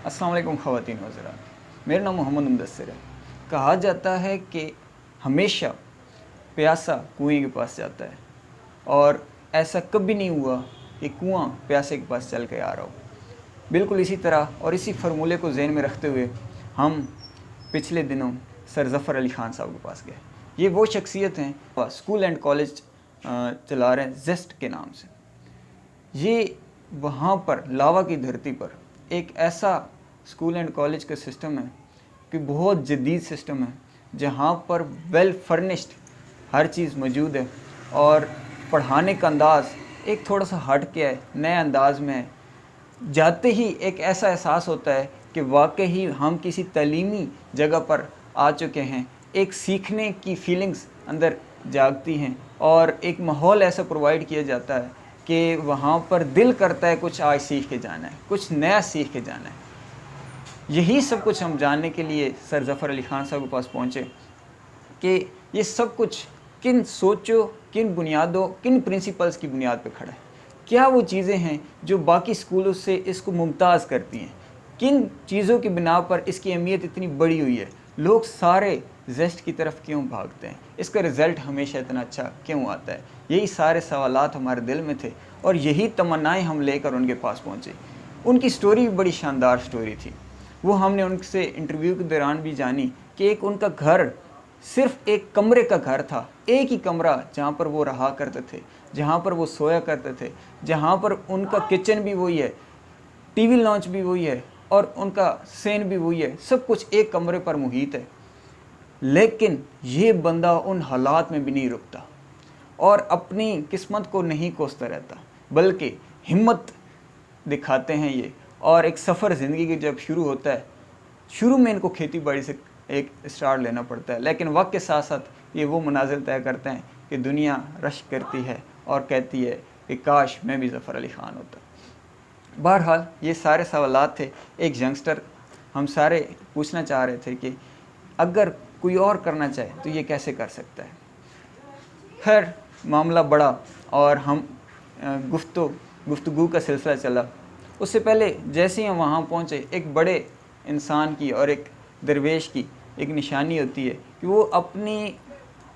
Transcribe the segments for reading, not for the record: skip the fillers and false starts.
अस्सलाम वालेकुम ख़वातीन व हज़रात, मेरा नाम मोहम्मद मुदस्सिर है। कहा जाता है कि हमेशा प्यासा कुएं के पास जाता है और ऐसा कभी नहीं हुआ कि कुआं प्यासे के पास चल के आ रहा हो। बिल्कुल इसी तरह और इसी फार्मूले को ज़हन में रखते हुए हम पिछले दिनों सर ज़फ़र अली ख़ान साहब के पास गए। ये वो शख्सियत हैं, स्कूल एंड कॉलेज चला रहे हैं ज़ेस्ट के नाम से। ये वहाँ पर लावा की धरती पर एक ऐसा स्कूल एंड कॉलेज का सिस्टम है कि बहुत जदीद सिस्टम है, जहाँ पर वेल फर्निश्ड हर चीज़ मौजूद है और पढ़ाने का अंदाज़ एक थोड़ा सा हट के है, नए अंदाज में है। जाते ही एक ऐसा एहसास होता है कि वाकई हम किसी तालीमी जगह पर आ चुके हैं। एक सीखने की फीलिंग्स अंदर जागती हैं और एक माहौल ऐसा प्रोवाइड किया जाता है कि वहाँ पर दिल करता है कुछ आज सीख के जाना है, कुछ नया सीख के जाना है। यही सब कुछ हम जानने के लिए सर ज़फ़र अली ख़ान साहब के पास पहुँचे कि ये सब कुछ किन सोचों, किन बुनियादों, किन प्रिंसिपल्स की बुनियाद पर खड़ा है। क्या वो चीज़ें हैं जो बाकी स्कूलों से इसको मुमताज़ करती हैं, किन चीज़ों की बिना पर इसकी अहमियत इतनी बड़ी हुई है। लोग सारे ज़ेस्ट की तरफ क्यों भागते हैं, इसका रिज़ल्ट हमेशा इतना अच्छा क्यों आता है। यही सारे सवालात हमारे दिल में थे और यही तमन्नाएं हम लेकर उनके पास पहुँचे। उनकी स्टोरी भी बड़ी शानदार स्टोरी थी। वो हमने उनसे इंटरव्यू के दौरान भी जानी कि एक उनका घर सिर्फ एक कमरे का घर था, एक ही कमरा जहाँ पर वो रहा करते थे, जहाँ पर वो सोया करते थे, जहाँ पर उनका किचन भी वही है, टीवी लॉन्च भी वही है और उनका सेन भी वही है, सब कुछ एक कमरे पर मुहित है। लेकिन ये बंदा उन हालात में भी नहीं रुकता और अपनी किस्मत को नहीं कोसता रहता, बल्कि हिम्मत दिखाते हैं ये। और एक सफ़र ज़िंदगी की जब शुरू होता है, शुरू में इनको खेती बाड़ी से एक स्टार्ट लेना पड़ता है, लेकिन वक्त के साथ साथ ये वो मनाजिल तय करते हैं कि दुनिया रश करती है और कहती है कि काश मैं भी ज़फ़र अली ख़ान होता। बहरहाल ये सारे सवालात थे। एक यंगस्टर हम सारे पूछना चाह रहे थे कि अगर कोई और करना चाहे तो ये कैसे कर सकता है। खैर मामला बड़ा और हम गुफ्तगू का सिलसिला चला। उससे पहले जैसे ही हम वहाँ पहुँचे, एक बड़े इंसान की और एक दरवेश की एक निशानी होती है कि वो अपनी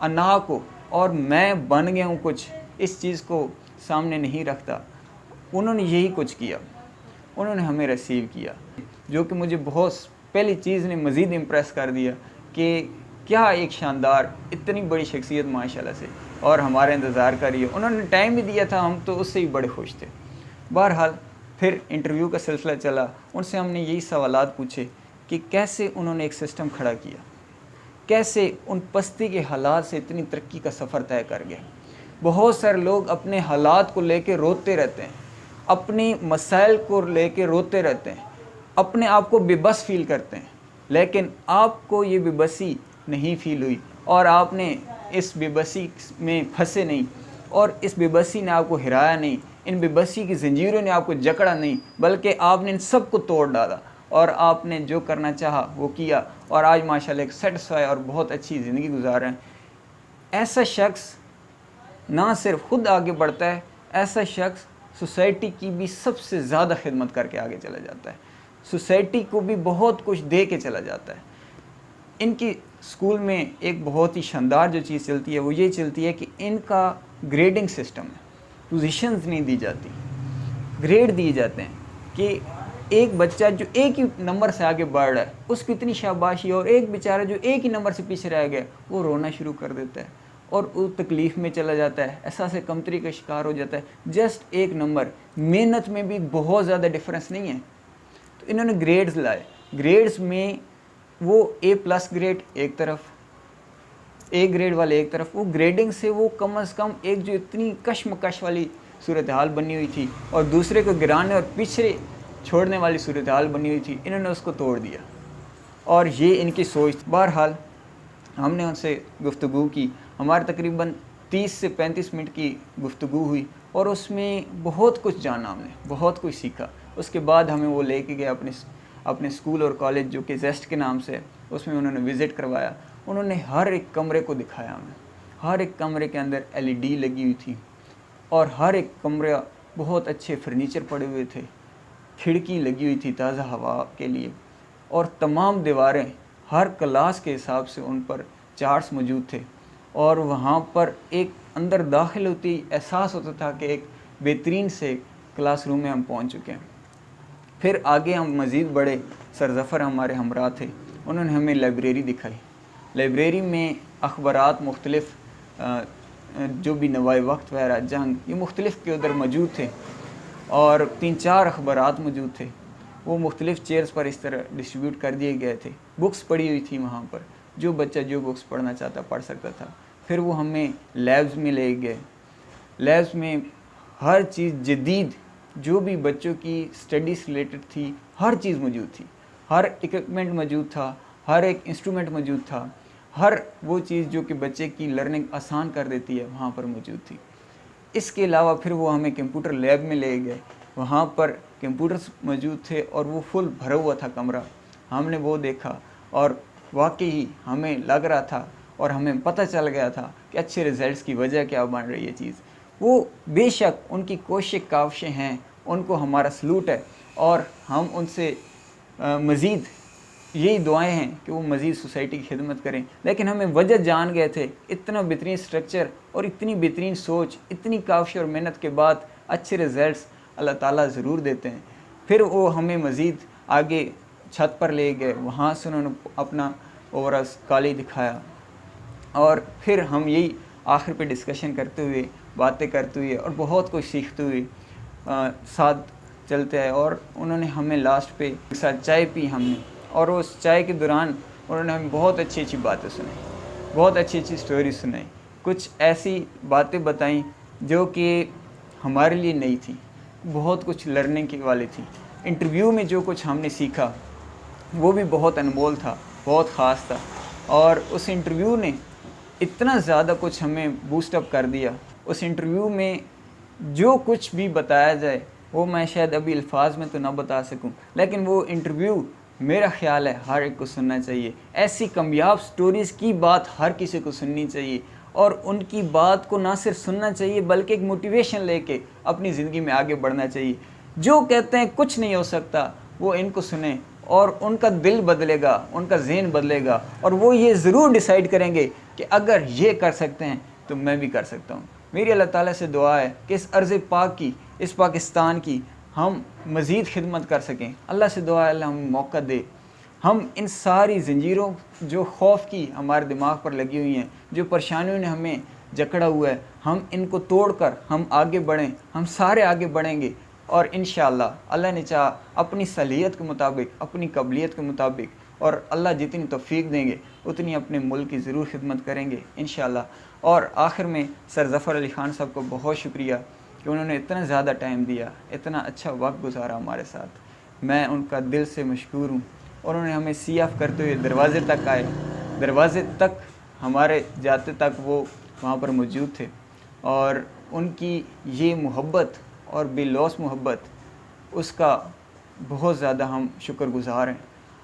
अना को और मैं बन गया हूँ कुछ, इस चीज़ को सामने नहीं रखता। उन्होंने यही कुछ किया, उन्होंने हमें रिसीव किया, जो कि मुझे बहुत पहली चीज़ ने मज़ीद इम्प्रेस कर दिया कि क्या एक शानदार इतनी बड़ी शख्सियत माशाल्लाह से और हमारा इंतज़ार कर रही है। उन्होंने टाइम भी दिया था, हम तो उससे ही बड़े खुश थे। बहरहाल फिर इंटरव्यू का सिलसिला चला। उनसे हमने यही सवालात पूछे कि कैसे उन्होंने एक सिस्टम खड़ा किया, कैसे उन पस्ती के हालात से इतनी तरक्की का सफ़र तय कर गए। बहुत सारे लोग अपने हालात को लेकर रोते रहते हैं, अपनी मसाइल को लेकर रोते रहते हैं, अपने आप को बेबस फील करते हैं, लेकिन आपको ये बेबसी नहीं फील हुई और आपने इस बेबसी में फंसे नहीं और इस बेबसी ने आपको हिराया नहीं, इन बेबसी की ज़ंजीरों ने आपको जकड़ा नहीं, बल्कि आपने इन सब को तोड़ डाला और आपने जो करना चाहा वो किया और आज माशाल्लाह एक सेटिस्फाई और बहुत अच्छी ज़िंदगी गुजार रहे हैं। ऐसा शख्स ना सिर्फ खुद आगे बढ़ता है, ऐसा शख्स सोसाइटी की भी सबसे ज़्यादा खिदमत करके आगे चला जाता है, सोसाइटी को भी बहुत कुछ दे के चला जाता है। इनकी स्कूल में एक बहुत ही शानदार जो चीज़ चलती है वो ये चलती है कि इनका ग्रेडिंग सिस्टम है, पोजीशंस नहीं दी जाती, ग्रेड दिए जाते हैं कि एक बच्चा जो एक ही नंबर से आगे बढ़ रहा है उसकी इतनी शाबाशी, और एक बेचारा जो एक ही नंबर से पीछे रह गया वो रोना शुरू कर देता है और वो तकलीफ़ में चला जाता है, एहसास कमतरी का शिकार हो जाता है। जस्ट एक नंबर, मेहनत में भी बहुत ज़्यादा डिफरेंस नहीं है। तो इन्होंने ग्रेड्स लाए, ग्रेड्स में वो A+ ग्रेड एक तरफ, A ग्रेड वाले एक तरफ, वो ग्रेडिंग से वो कम से कम एक जो इतनी कशमकश वाली सूरत हाल बनी हुई थी और दूसरे को गिराने और पीछे छोड़ने वाली सूरत हाल बनी हुई थी, इन्होंने उसको तोड़ दिया और ये इनकी सोच। बहरहाल हमने उनसे गुफ्तगू की, हमारे तकरीबन 30 से 35 मिनट की गुफ्तगू हुई और उसमें बहुत कुछ जाना, हमने बहुत कुछ सीखा। उसके बाद हमें वो लेके गए अपने स्कूल और कॉलेज जो कि ज़ेस्ट के नाम से, उसमें उन्होंने विज़िट करवाया। उन्होंने हर एक कमरे को दिखाया हमें, हर एक कमरे के अंदर LED लगी हुई थी और हर एक कमरा बहुत अच्छे फर्नीचर पड़े हुए थे। खिड़की लगी हुई थी ताज़ा हवा के लिए, और तमाम दीवारें हर क्लास के हिसाब से उन पर चार्ट्स मौजूद थे, और वहाँ पर एक अंदर दाखिल होती एहसास होता था कि एक बेहतरीन से क्लासरूम में हम पहुँच चुके हैं। फिर आगे हम मज़ीद बढ़े, सर ज़फ़र हमारे हमरा थे, उन्होंने हमें लाइब्रेरी दिखाई। लाइब्रेरी में अखबारात मुख्तलिफ़ जो भी नवाए वक्त वगैरह, जंग, ये मुख्तलिफ़ के उधर मौजूद थे, और 3-4 अखबारात मौजूद थे। वो मुख्तलिफ़ चेयर्स पर इस तरह डिस्ट्रीब्यूट कर दिए गए थे। बुक्स पड़ी हुई थी वहाँ पर, जो बच्चा जो बुक्स पढ़ना चाहता पढ़ सकता था। फिर वो हमें लैब्स में ले गए। लैब्स में हर चीज़ जदीद, जो भी बच्चों की स्टडी से रिलेटेड थी, हर चीज़ मौजूद थी। हर इक्विपमेंट मौजूद था, हर एक इंस्ट्रूमेंट मौजूद था, हर वो चीज़ जो कि बच्चे की लर्निंग आसान कर देती है वहाँ पर मौजूद थी। इसके अलावा फिर वो हमें कंप्यूटर लैब में ले गए। वहाँ पर कंप्यूटर्स मौजूद थे और वो फुल भरा हुआ था कमरा। हमने वो देखा और वाकई हमें लग रहा था और हमें पता चल गया था कि अच्छे रिज़ल्ट्स की वजह क्या बन रही है चीज़। वो बेशक उनकी कोशिश काविशें हैं, उनको हमारा सलूट है, और हम उनसे मज़ीद यही दुआएं हैं कि वो मज़ीद सोसाइटी की खिदमत करें। लेकिन हमें वजह जान गए थे, इतना बेहतरीन स्ट्रक्चर और इतनी बेहतरीन सोच, इतनी काविश और मेहनत के बाद अच्छे रिज़ल्ट्स अल्लाह ताला ज़रूर देते हैं। फिर वो हमें मज़ीद आगे छत पर ले गए, वहाँ से उन्होंने अपना ओवरऑल कॉलेज दिखाया, और फिर हम यही आखिर पे डिस्कशन करते हुए, बातें करते हुए और बहुत कुछ सीखते हुए साथ चलते आए। और उन्होंने हमें लास्ट पे एक साथ चाय पी हमने, और उस चाय के दौरान उन्होंने हमें बहुत अच्छी अच्छी बातें सुनाई, बहुत अच्छी अच्छी स्टोरी सुनाई, कुछ ऐसी बातें बताई जो कि हमारे लिए नई थी, बहुत कुछ लर्निंग की वाली थी। इंटरव्यू में जो कुछ हमने सीखा वो भी बहुत अनमोल था, बहुत ख़ास था, और उस इंटरव्यू ने इतना ज़्यादा कुछ हमें बूस्टअप कर दिया। उस इंटरव्यू में जो कुछ भी बताया जाए वो मैं शायद अभी अल्फाज में तो ना बता सकूं, लेकिन वो इंटरव्यू मेरा ख़्याल है हर एक को सुनना चाहिए। ऐसी कामयाब स्टोरीज़ की बात हर किसी को सुननी चाहिए, और उनकी बात को ना सिर्फ सुनना चाहिए बल्कि एक मोटिवेशन लेके अपनी ज़िंदगी में आगे बढ़ना चाहिए। जो कहते हैं कुछ नहीं हो सकता, वो इनको सुने और उनका दिल बदलेगा, उनका ज़हन बदलेगा, और वो ये ज़रूर डिसाइड करेंगे कि अगर ये कर सकते हैं तो मैं भी कर सकता हूँ। मेरी अल्लाह ताला से दुआ है कि इस अर्ज़ पाक की, इस पाकिस्तान की हम मज़ीद खिदमत कर सकें। अल्लाह से दुआ है अल्लाह हमें मौका दे, हम इन सारी ज़ंजीरों जो खौफ की हमारे दिमाग पर लगी हुई हैं, जो परेशानियों ने हमें जकड़ा हुआ है, हम इनको तोड़कर हम आगे बढ़ें। हम सारे आगे बढ़ेंगे, और इंशाअल्लाह अल्लाह ने चाहा अपनी सलीयत के मुताबिक, अपनी काबिलियत के मुताबिक, और अल्लाह जितनी तौफीक देंगे उतनी अपने मुल्क की ज़रूर खिदमत करेंगे इंशाअल्लाह। और आखिर में सर ज़फ़र अली ख़ान साहब को बहुत शुक्रिया कि उन्होंने इतना ज़्यादा टाइम दिया, इतना अच्छा वक्त गुजारा हमारे साथ। मैं उनका दिल से मशकूर हूँ। और उन्होंने हमें सीएफ करते हुए दरवाज़े तक आए, दरवाज़े तक हमारे जाते तक वो वहाँ पर मौजूद थे, और उनकी ये मोहब्बत और बेलौस मोहब्बत, उसका बहुत ज़्यादा हम शुक्रगुज़ार हैं।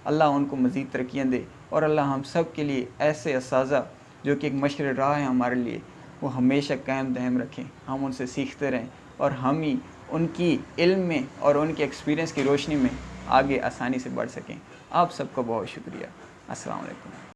अल्लाह उनको मज़ीद तरक्कियाँ दे, और अल्लाह हम सब के लिए ऐसे असाज़ा जो कि एक मशर राह है हमारे लिए, वो हमेशा कायम दायम रखें। हम उनसे सीखते रहें, और हम ही उनकी इल्म में और उनके एक्सपीरियंस की रोशनी में आगे आसानी से बढ़ सकें। आप सबका बहुत शुक्रिया। अस्सलाम वालेकुम।